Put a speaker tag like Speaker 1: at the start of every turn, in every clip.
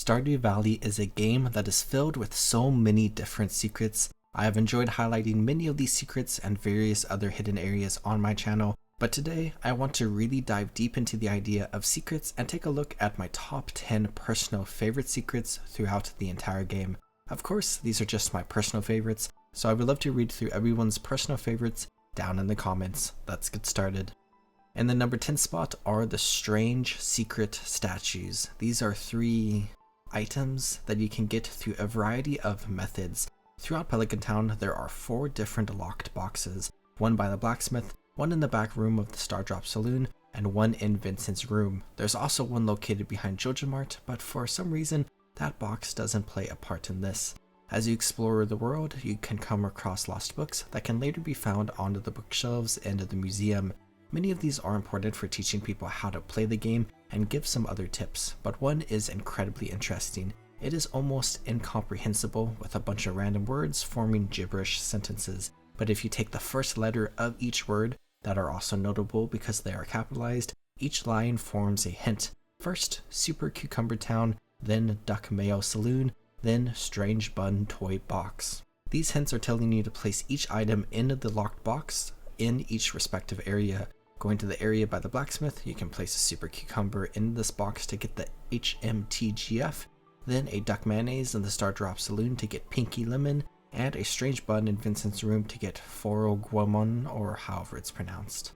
Speaker 1: Stardew Valley is a game that is filled with so many different secrets. I have enjoyed highlighting many of these secrets and various other hidden areas on my channel, but today I want to really dive deep into the idea of secrets and take a look at my top 10 personal favorite secrets throughout the entire game. Of course, these are just my personal favorites, so I would love to read through everyone's personal favorites down in the comments. Let's get started. In the number 10 spot are the strange secret statues. These are 3 items that you can get through a variety of methods. Throughout Pelican Town, there are 4 different locked boxes, one by the blacksmith, one in the back room of the Star Drop Saloon, and one in Vincent's room. There's also one located behind Jojo Mart, but for some reason, that box doesn't play a part in this. As you explore the world, you can come across lost books that can later be found on the bookshelves in the museum. Many of these are important for teaching people how to play the game and give some other tips, but one is incredibly interesting. It is almost incomprehensible with a bunch of random words forming gibberish sentences, but if you take the first letter of each word, that are also notable because they are capitalized, each line forms a hint. First, Super Cucumber Town, then Duck Mayo Saloon, then Strange Bun Toy Box. These hints are telling you to place each item in the locked box in each respective area. Going to the area by the blacksmith, you can place a super cucumber in this box to get the HMTGF, then a duck mayonnaise in the Star Drop Saloon to get Pinky Lemon, and a strange bun in Vincent's room to get Foro Guamon, or however it's pronounced.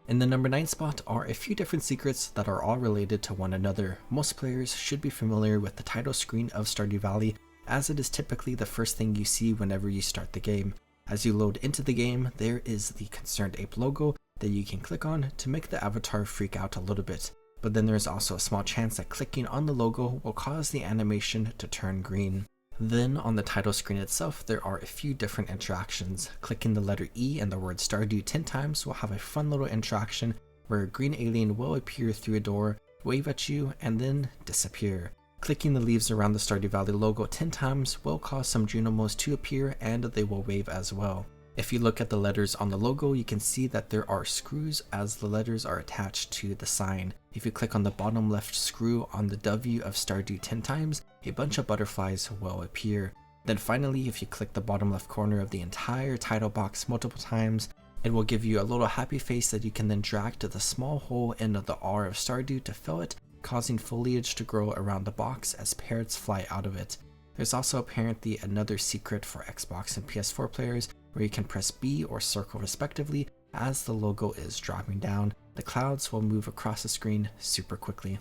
Speaker 1: In the number 9 spot are a few different secrets that are all related to one another. Most players should be familiar with the title screen of Stardew Valley, as it is typically the first thing you see whenever you start the game. As you load into the game, there is the Concerned Ape logo that you can click on to make the avatar freak out a little bit, but then there's also a small chance that clicking on the logo will cause the animation to turn green. Then on the title screen itself, there are a few different interactions. Clicking the letter E and the word Stardew 10 times will have a fun little interaction where a green alien will appear through a door, wave at you, and then disappear. Clicking the leaves around the Stardew Valley logo 10 times will cause some Junimos to appear and they will wave as well. If you look at the letters on the logo, you can see that there are screws as the letters are attached to the sign. If you click on the bottom left screw on the W of Stardew 10 times, a bunch of butterflies will appear. Then finally, if you click the bottom left corner of the entire title box multiple times, it will give you a little happy face that you can then drag to the small hole in the R of Stardew to fill it, causing foliage to grow around the box as parrots fly out of it. There's also apparently another secret for Xbox and PS4 players where you can press B or circle respectively. As the logo is dropping down, the clouds will move across the screen super quickly.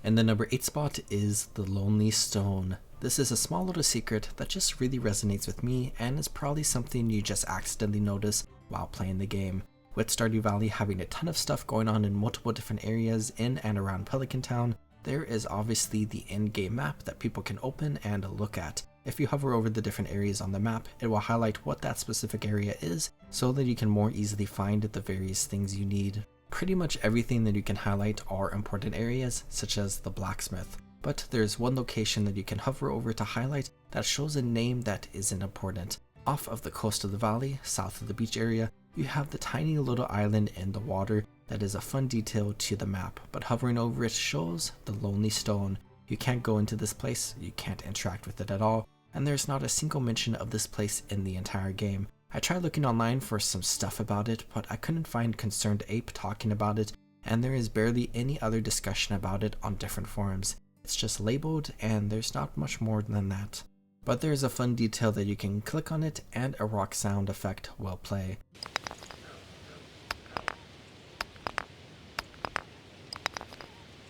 Speaker 1: And the number 8 spot is the Lonely Stone. This is a small little secret that just really resonates with me and is probably something you just accidentally notice while playing the game. With Stardew Valley having a ton of stuff going on in multiple different areas in and around Pelican Town, there is obviously the in-game map that people can open and look at. If you hover over the different areas on the map, it will highlight what that specific area is so that you can more easily find the various things you need. Pretty much everything that you can highlight are important areas, such as the blacksmith, but there's one location that you can hover over to highlight that shows a name that isn't important. Off of the coast of the valley, south of the beach area, you have the tiny little island in the water that is a fun detail to the map, but hovering over it shows the Lonely Stone. You can't go into this place, you can't interact with it at all, and there's not a single mention of this place in the entire game. I tried looking online for some stuff about it, but I couldn't find Concerned Ape talking about it, and there is barely any other discussion about it on different forums. It's just labeled, and there's not much more than that. But there's a fun detail that you can click on it, and a rock sound effect will play.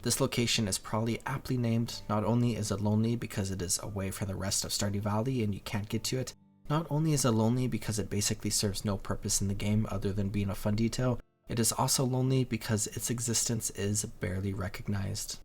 Speaker 1: This location is probably aptly named. Not only is it lonely because it is away from the rest of Stardew Valley and you can't get to it, not only is it lonely because it basically serves no purpose in the game other than being a fun detail, it is also lonely because its existence is barely recognized.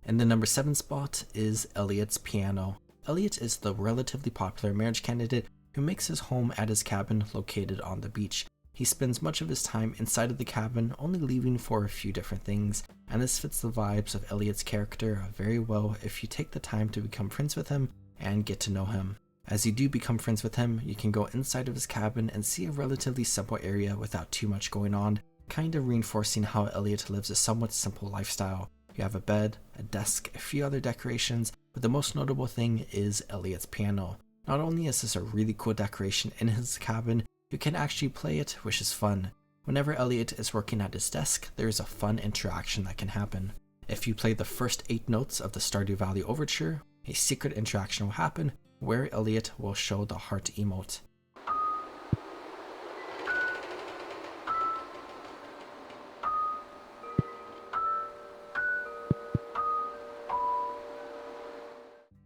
Speaker 1: And the number 7 spot is Elliott's piano. Elliott is the relatively popular marriage candidate who makes his home at his cabin located on the beach. He spends much of his time inside of the cabin, only leaving for a few different things, and this fits the vibes of Elliott's character very well if you take the time to become friends with him and get to know him. As you do become friends with him, you can go inside of his cabin and see a relatively simple area without too much going on, kind of reinforcing how Elliott lives a somewhat simple lifestyle. You have a bed, a desk, a few other decorations, but the most notable thing is Elliott's piano. Not only is this a really cool decoration in his cabin, you can actually play it, which is fun. Whenever Elliott is working at his desk, there is a fun interaction that can happen. If you play the first 8 notes of the Stardew Valley Overture, a secret interaction will happen where Elliott will show the heart emote.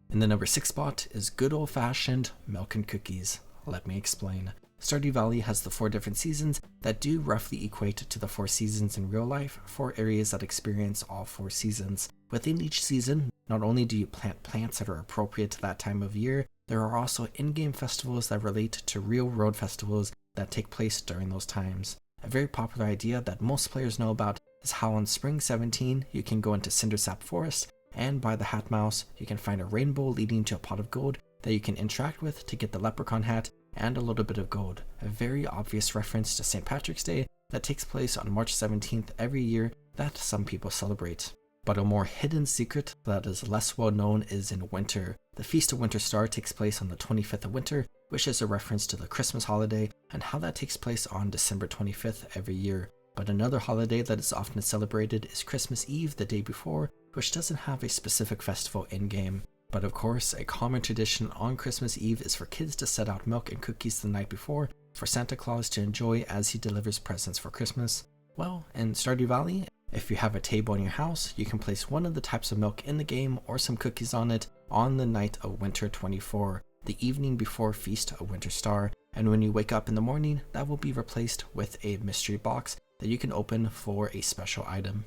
Speaker 1: In the number 6 spot is good old-fashioned milk and cookies. Let me explain. Stardew Valley has the 4 different seasons that do roughly equate to the 4 seasons in real life for areas that experience all 4 seasons. Within each season, not only do you plant plants that are appropriate to that time of year, there are also in-game festivals that relate to real-world festivals that take place during those times. A very popular idea that most players know about is how on Spring 17 you can go into Cindersap Forest, and by the Hat Mouse you can find a rainbow leading to a pot of gold that you can interact with to get the leprechaun hat and a little bit of gold. A very obvious reference to St. Patrick's Day that takes place on March 17th every year that some people celebrate. But a more hidden secret that is less well known is in winter. The Feast of Winter Star takes place on the 25th of winter, which is a reference to the Christmas holiday and how that takes place on December 25th every year. But another holiday that is often celebrated is Christmas Eve the day before, which doesn't have a specific festival in-game. But of course, a common tradition on Christmas Eve is for kids to set out milk and cookies the night before for Santa Claus to enjoy as he delivers presents for Christmas. Well, in Stardew Valley, if you have a table in your house, you can place one of the types of milk in the game or some cookies on it on the night of Winter 24, the evening before Feast of Winter Star, and when you wake up in the morning, that will be replaced with a mystery box that you can open for a special item.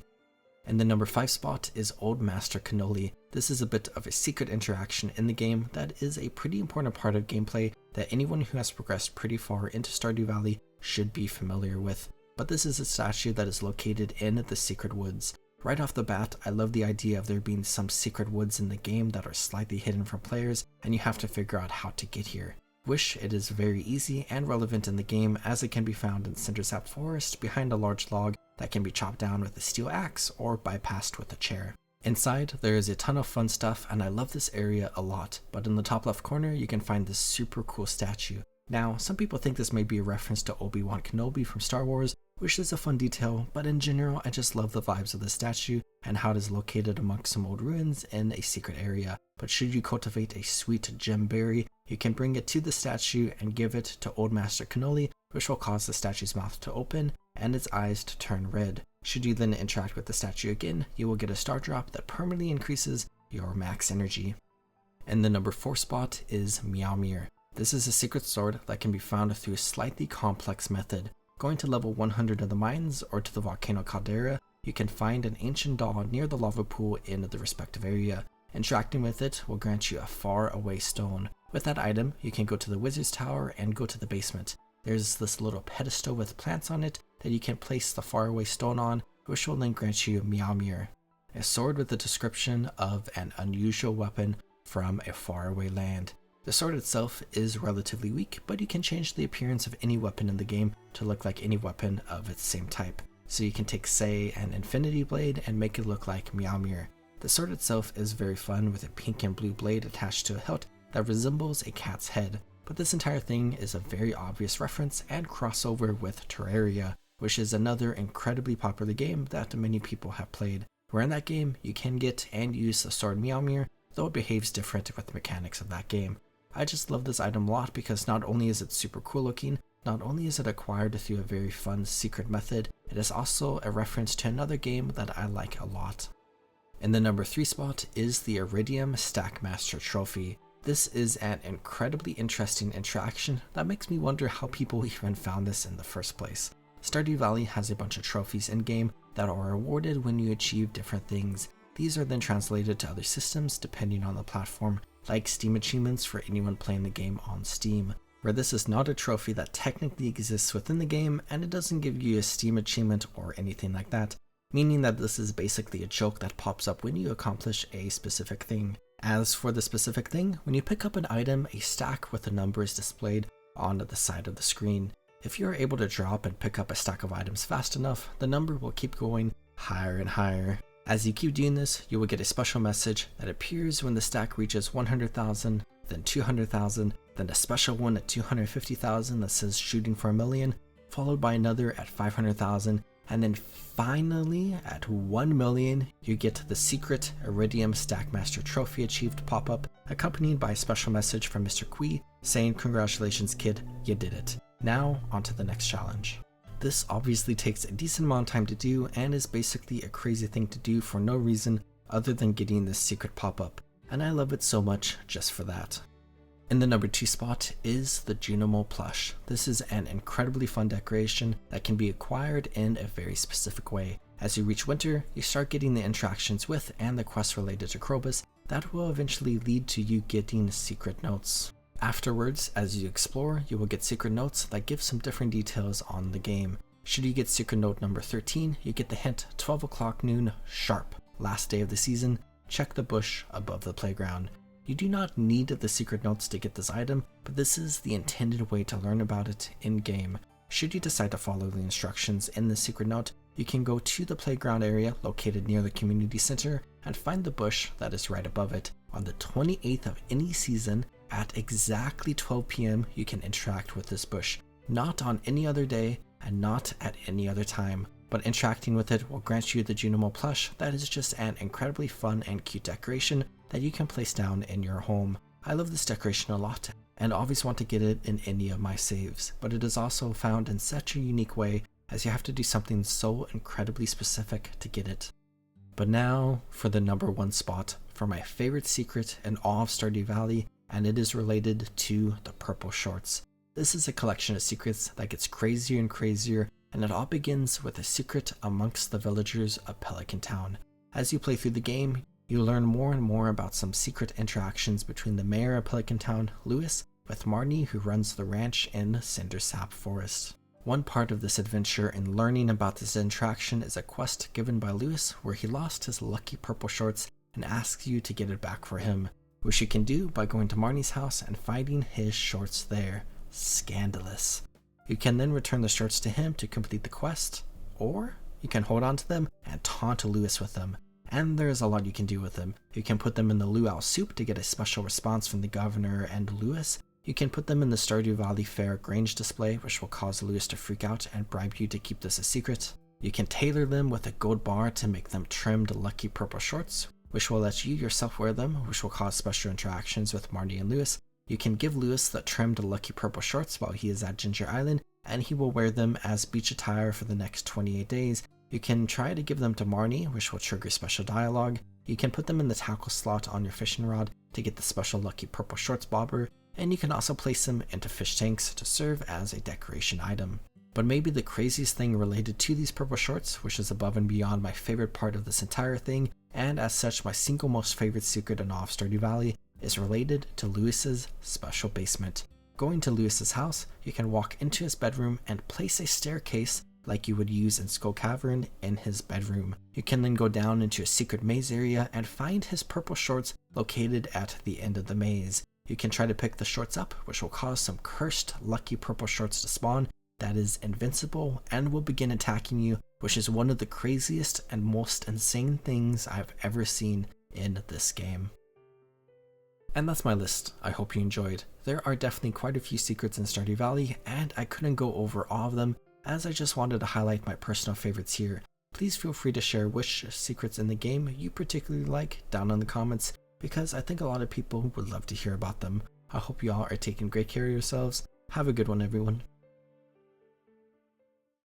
Speaker 1: And the number 5 spot is Old Master Cannoli. This is a bit of a secret interaction in the game that is a pretty important part of gameplay that anyone who has progressed pretty far into Stardew Valley should be familiar with. But this is a statue that is located in the secret woods. Right off the bat, I love the idea of there being some secret woods in the game that are slightly hidden from players and you have to figure out how to get here. Wish it is very easy and relevant in the game as it can be found in Cindersap Forest behind a large log that can be chopped down with a steel axe or bypassed with a chair. Inside, there is a ton of fun stuff and I love this area a lot, but in the top left corner you can find this super cool statue. Now, some people think this may be a reference to Obi-Wan Kenobi from Star Wars, which is a fun detail, but in general I just love the vibes of the statue and how it is located amongst some old ruins in a secret area. But should you cultivate a sweet gem berry, you can bring it to the statue and give it to Old Master Cannoli, which will cause the statue's mouth to open and its eyes to turn red. Should you then interact with the statue again, you will get a star drop that permanently increases your max energy. And the number 4 spot is Meowmere. This is a secret sword that can be found through a slightly complex method. Going to level 100 of the mines or to the volcano caldera, you can find an ancient doll near the lava pool in the respective area. Interacting with it will grant you a far away stone. With that item, you can go to the wizard's tower and go to the basement. There's this little pedestal with plants on it that you can place the faraway stone on, which will then grant you Meowmere, a sword with the description of an unusual weapon from a faraway land. The sword itself is relatively weak, but you can change the appearance of any weapon in the game to look like any weapon of its same type. So you can take, say, an infinity blade and make it look like Meowmere. The sword itself is very fun with a pink and blue blade attached to a hilt that resembles a cat's head. But this entire thing is a very obvious reference and crossover with Terraria, which is another incredibly popular game that many people have played. Where in that game, you can get and use the sword Meowmere, though it behaves different with the mechanics of that game. I just love this item a lot because not only is it super cool looking, not only is it acquired through a very fun secret method, it is also a reference to another game that I like a lot. In the number 3 spot is the Iridium Stackmaster trophy. This is an incredibly interesting interaction that makes me wonder how people even found this in the first place. Stardew Valley has a bunch of trophies in-game that are awarded when you achieve different things. These are then translated to other systems depending on the platform, like Steam achievements for anyone playing the game on Steam, where this is not a trophy that technically exists within the game and it doesn't give you a Steam achievement or anything like that, meaning that this is basically a joke that pops up when you accomplish a specific thing. As for the specific thing, when you pick up an item, a stack with a number is displayed on the side of the screen. If you are able to drop and pick up a stack of items fast enough, the number will keep going higher and higher. As you keep doing this, you will get a special message that appears when the stack reaches 100,000, then 200,000, then a special one at 250,000 that says shooting for a million, followed by another at 500,000, and then finally at 1 million, you get the secret Iridium Stackmaster trophy achieved pop-up, accompanied by a special message from Mr. Kui saying, "Congratulations kid, you did it. Now on to the next challenge." This obviously takes a decent amount of time to do and is basically a crazy thing to do for no reason other than getting this secret pop-up, and I love it so much just for that. In the number 2 spot is the Junimo Plush. This is an incredibly fun decoration that can be acquired in a very specific way. As you reach winter, you start getting the interactions with and the quests related to Krobus that will eventually lead to you getting secret notes. Afterwards, as you explore, you will get secret notes that give some different details on the game. Should you get secret note number 13, you get the hint 12 o'clock noon sharp, last day of the season, check the bush above the playground. You do not need the secret notes to get this item, but this is the intended way to learn about it in-game. Should you decide to follow the instructions in the secret note, you can go to the playground area located near the community center and find the bush that is right above it. On the 28th of any season, at exactly 12 PM, you can interact with this bush. Not on any other day and not at any other time, but interacting with it will grant you the Junimo Plush that is just an incredibly fun and cute decoration that you can place down in your home. I love this decoration a lot and always want to get it in any of my saves, but it is also found in such a unique way as you have to do something so incredibly specific to get it. But now for the number 1 spot for my favorite secret in all of Stardew Valley, and it is related to the purple shorts. This is a collection of secrets that gets crazier and crazier, and it all begins with a secret amongst the villagers of Pelican Town. As you play through the game, you learn more and more about some secret interactions between the mayor of Pelican Town, Lewis, with Marnie, who runs the ranch in Cindersap Forest. One part of this adventure in learning about this interaction is a quest given by Lewis where he lost his lucky purple shorts and asks you to get it back for him, which you can do by going to Marnie's house and finding his shorts there. Scandalous. You can then return the shorts to him to complete the quest, or you can hold on to them and taunt Lewis with them. And there is a lot you can do with them. You can put them in the luau soup to get a special response from the governor and Lewis. You can put them in the Stardew Valley Fair Grange display, which will cause Lewis to freak out and bribe you to keep this a secret. You can tailor them with a gold bar to make them trimmed lucky purple shorts, which will let you yourself wear them, which will cause special interactions with Marnie and Lewis. You can give Lewis the trimmed lucky purple shorts while he is at Ginger Island, and he will wear them as beach attire for the next 28 days. You can try to give them to Marnie, which will trigger special dialogue. You can put them in the tackle slot on your fishing rod to get the special lucky purple shorts bobber, and you can also place them into fish tanks to serve as a decoration item. But maybe the craziest thing related to these purple shorts, which is above and beyond my favorite part of this entire thing, and as such my single most favorite secret in all of Stardew Valley, is related to Lewis's special basement. Going to Lewis's house, you can walk into his bedroom and place a staircase like you would use in Skull Cavern in his bedroom. You can then go down into a secret maze area and find his purple shorts located at the end of the maze. You can try to pick the shorts up, which will cause some cursed lucky purple shorts to spawn that is invincible and will begin attacking you, which is one of the craziest and most insane things I've ever seen in this game. And that's my list. I hope you enjoyed. There are definitely quite a few secrets in Stardew Valley, and I couldn't go over all of them, as I just wanted to highlight my personal favorites here. Please feel free to share which secrets in the game you particularly like down in the comments, because I think a lot of people would love to hear about them. I hope you all are taking great care of yourselves. Have a good one, everyone.